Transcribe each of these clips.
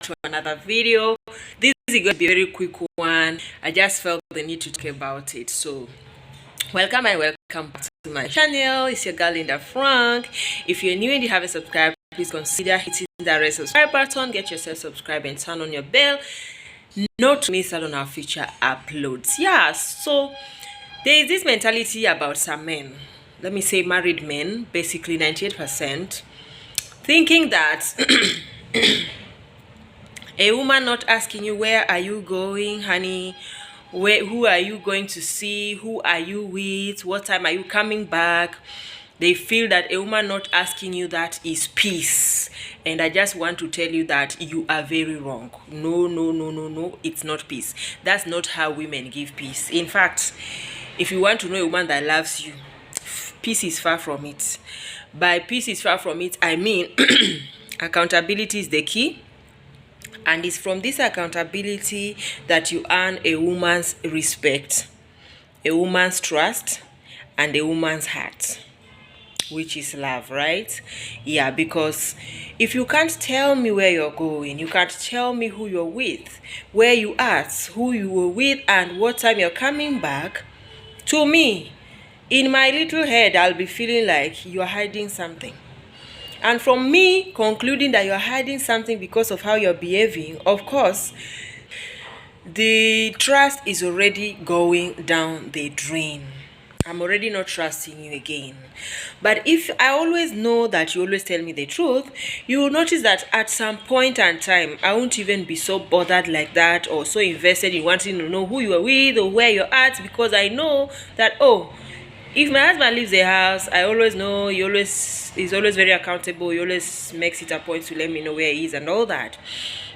to another video. This is going to be a very quick one. I just felt the need to talk about it. So welcome and welcome back to my channel. It's your girl Linda Frank. If you're new and you haven't subscribed, please consider hitting that red subscribe button. Get yourself subscribed and turn on your bell not to miss out on our future uploads. Yeah, so there is this mentality about some men, let me say married men, basically 98%, thinking that a woman not asking you, where are you going, honey? Who are you going to see? Who are you with? What time are you coming back? They feel that a woman not asking you that is peace. And I just want to tell you that you are very wrong. No. It's not peace. That's not how women give peace. In fact, if you want to know a woman that loves you, peace is far from it. By peace is far from it, I mean accountability is the key. And it's from this accountability that you earn a woman's respect, a woman's trust, and a woman's heart, which is love, right? Yeah, because if you can't tell me where you're going, you can't tell me who you're with, where you are, who you were with, and what time you're coming back, to me, in my little head, I'll be feeling like you're hiding something. And from me concluding that you're hiding something because of how you're behaving, of course, the trust is already going down the drain. I'm already not trusting you again. But if I always know that you always tell me the truth, you will notice that at some point in time, I won't even be so bothered like that or so invested in wanting to know who you are with or where you're at, because I know that, oh, if my husband leaves the house, I always know he's always very accountable. He always makes it a point to let me know where he is and all that.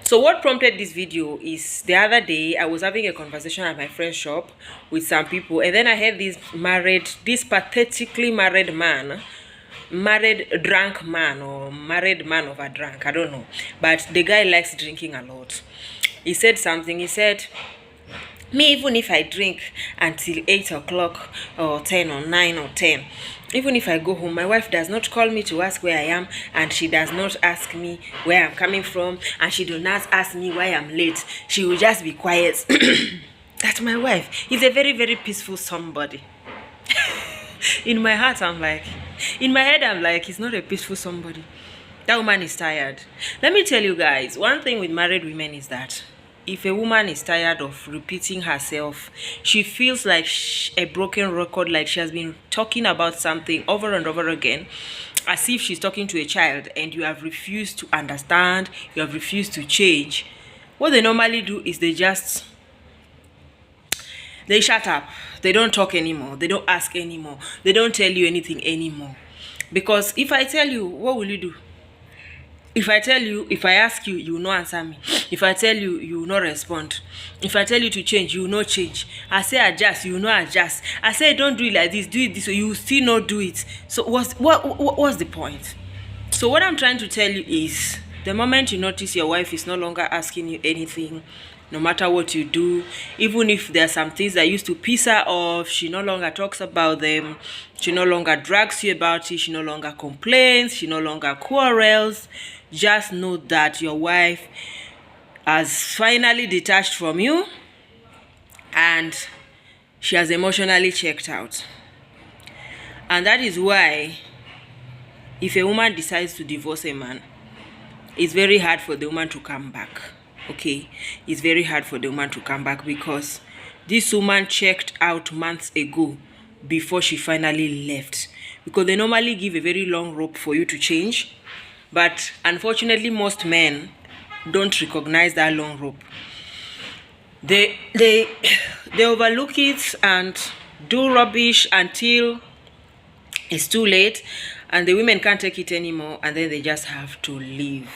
So what prompted this video is the other day I was having a conversation at my friend's shop with some people, and then I heard this pathetically married drunk man, or married man of a drunk, I don't know. But the guy likes drinking a lot. He said something. He said, me, even if I drink until 8 o'clock or 10 or 9 or 10, even if I go home, my wife does not call me to ask where I am, and she does not ask me where I'm coming from, and she does not ask me why I'm late. She will just be quiet. That's my wife. He's a very, very peaceful somebody. In my heart, in my head, I'm like, he's not a peaceful somebody. That woman is tired. Let me tell you guys, one thing with married women is that if a woman is tired of repeating herself, she feels like a broken record, like she has been talking about something over and over again, as if she's talking to a child, and you have refused to understand, you have refused to change. What they normally do is they shut up. They don't talk anymore. They don't ask anymore. They don't tell you anything anymore. Because if I tell you, what will you do? If I ask you, you will not answer me. If I tell you, you will not respond. If I tell you to change, you will not change. I say adjust, you will not adjust. I say don't do it like this, do it this way, you will still not do it. So what's the point? So what I'm trying to tell you is, the moment you notice your wife is no longer asking you anything, no matter what you do, even if there are some things that used to piss her off, she no longer talks about them, she no longer drags you about it, she no longer complains, she no longer quarrels, just know that your wife has finally detached from you and she has emotionally checked out. And that is why if a woman decides to divorce a man, it's very hard for the woman to come back. Okay, it's very hard for the woman to come back, because this woman checked out months ago before she finally left. Because they normally give a very long rope for you to change, but unfortunately most men don't recognize that long rope. They overlook it and do rubbish until it's too late, and the women can't take it anymore, and then they just have to leave.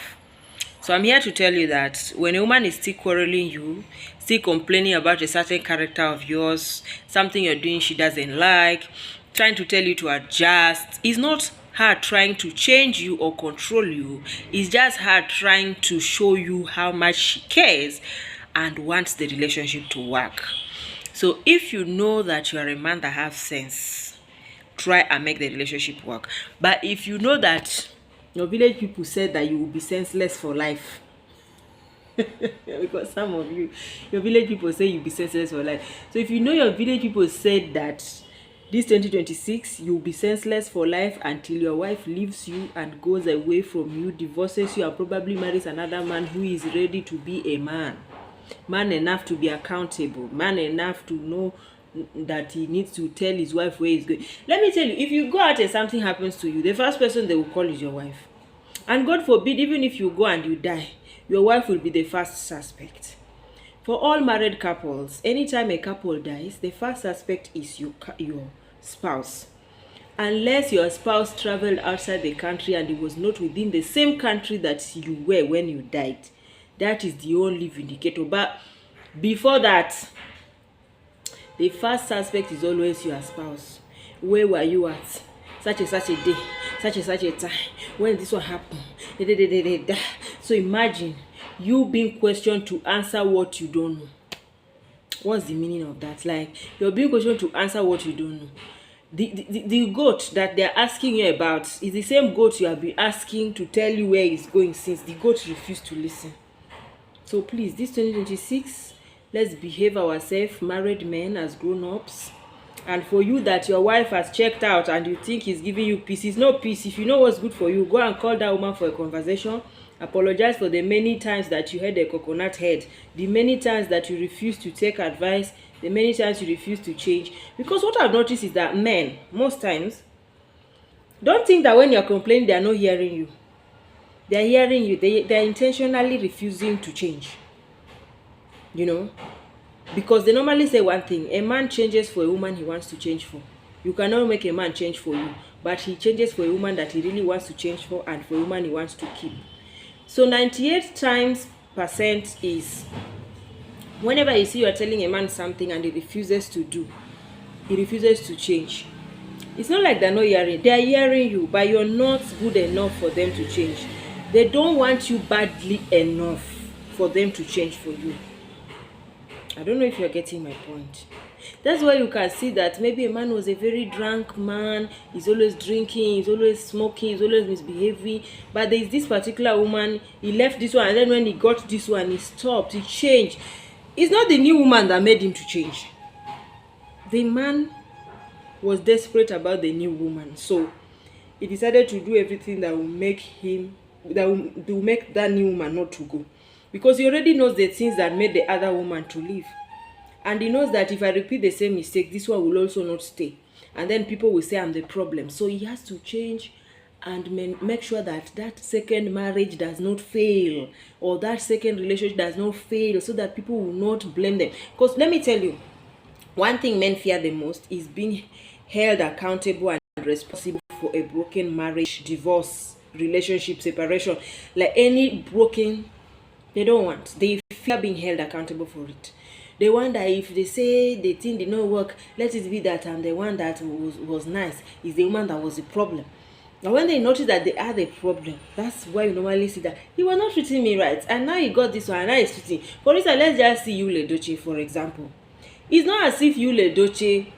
So I'm here to tell you that when a woman is still quarreling you, still complaining about a certain character of yours, something you're doing she doesn't like, trying to tell you to adjust, it's not her trying to change you or control you. It's just her trying to show you how much she cares and wants the relationship to work. So if you know that you are a man that has sense, try and make the relationship work. But if you know that your village people said that you will be senseless for life, Because some of you, your village people say you'll be senseless for life. So if you know your village people said that this 2026 you'll be senseless for life until your wife leaves you and goes away from you, divorces you, and probably marries another man who is ready to be a man enough to be accountable, man enough to know that he needs to tell his wife where he's going. Let me tell you, if you go out and something happens to you, the first person they will call is your wife. And God forbid, even if you go and you die, your wife will be the first suspect. For all married couples, anytime a couple dies, the first suspect is your spouse. Unless your spouse traveled outside the country and it was not within the same country that you were when you died, that is the only vindicator. But before that, the first suspect is always your spouse. Where were you at such a day, such a time, when this one happened? So imagine you being questioned to answer what you don't know. What's the meaning of that? Like, you're being questioned to answer what you don't know. The goat that they're asking you about is the same goat you have been asking to tell you where it's going, since the goat refused to listen. So please, this 2026, let's behave ourselves, married men, as grown-ups. And for you that your wife has checked out and you think he's giving you peace, it's no peace. If you know what's good for you, go and call that woman for a conversation. Apologize for the many times that you had a coconut head, the many times that you refused to take advice, the many times you refuse to change. Because what I've noticed is that men, most times, don't think that when you're complaining, they're not hearing you. They're hearing you. They're intentionally refusing to change. You know? Because they normally say one thing: a man changes for a woman he wants to change for. You cannot make a man change for you, but he changes for a woman that he really wants to change for, and for a woman he wants to keep. So 98% is whenever you see you are telling a man something and he refuses to do, he refuses to change. It's not like they're not hearing. They're hearing you, but you're not good enough for them to change. They don't want you badly enough for them to change for you. I don't know if you're getting my point. That's why you can see that maybe a man was a very drunk man, he's always drinking, he's always smoking, he's always misbehaving, but there's this particular woman, he left this one, and then when he got this one, he stopped, he changed. It's not the new woman that made him to change. The man was desperate about the new woman, so he decided to do everything that will make that new woman not to go. Because he already knows the things that made the other woman to leave. And he knows that if I repeat the same mistake, this one will also not stay. And then people will say I'm the problem. So he has to change and make sure that that second marriage does not fail, or that second relationship does not fail, so that people will not blame them. Because let me tell you, one thing men fear the most is being held accountable and responsible for a broken marriage, divorce, relationship, separation. Like any broken, they don't want. They fear being held accountable for it. They wonder if they say the thing did not work, let it be that I'm the one that was nice, is the woman that was the problem. Now when they notice that they are the problem, that's why you normally see that he was not treating me right, and now he got this one, and now he's treating. For instance, let's just see Yul Edochie, for example. It's not as if Yul Edochie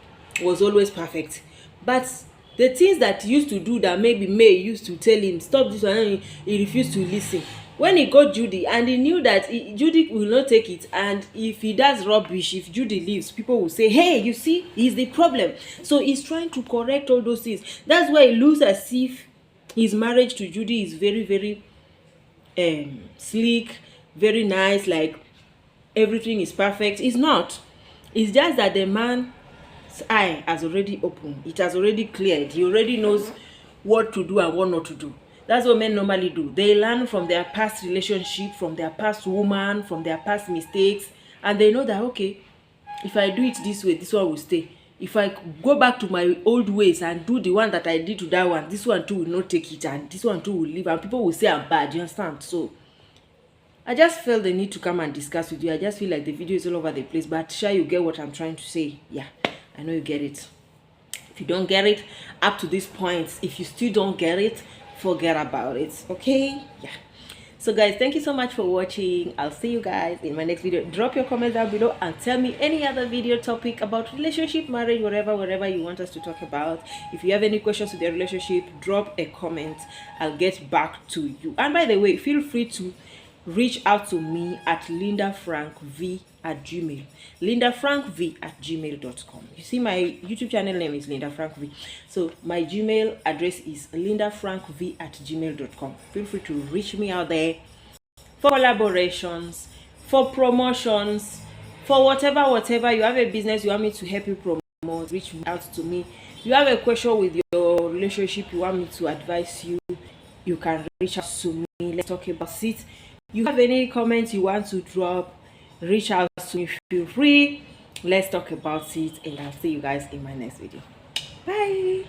was always perfect, but the things that he used to do that maybe May used to tell him, stop this one, and he refused to listen. When he got Judy, and he knew that Judy will not take it, and if he does rubbish, if Judy leaves, people will say, hey, you see, he's the problem. So he's trying to correct all those things. That's why it looks as if his marriage to Judy is very, very sleek, very nice, like everything is perfect. It's not. It's just that the man's eye has already opened. It has already cleared. He already knows what to do and what not to do. That's what men normally do. They learn from their past relationship, from their past woman, from their past mistakes, and they know that, okay, if I do it this way, this one will stay. If I go back to my old ways and do the one that I did to that one, this one too will not take it, and this one too will leave, and people will say I'm bad. You understand? So I just felt the need to come and discuss with you. I just feel like the video is all over the place, but sure you get what I'm trying to say. Yeah, I know you get it. If you don't get it up to this point, if you still don't get it, forget about it. Okay? Yeah. So guys, thank you so much for watching. I'll see you guys in my next video. Drop your comments down below and tell me any other video topic about relationship, marriage, whatever you want us to talk about. If you have any questions with your relationship, drop a comment. I'll get back to you. And by the way, feel free to reach out to me at lindafrankv@gmail. lindafrankv@gmail.com. You see, my YouTube channel name is Linda Frank V. So my Gmail address is lindafrankv@gmail.com. Feel free to reach me out there for collaborations, for promotions, for whatever you have a business you want me to help you promote, reach out to me. You have a question with your relationship you want me to advise you, you can reach out to me. Let's talk about it. You have any comments you want to drop, reach out to me, feel free. Let's talk about it, and I'll see you guys in my next video. Bye.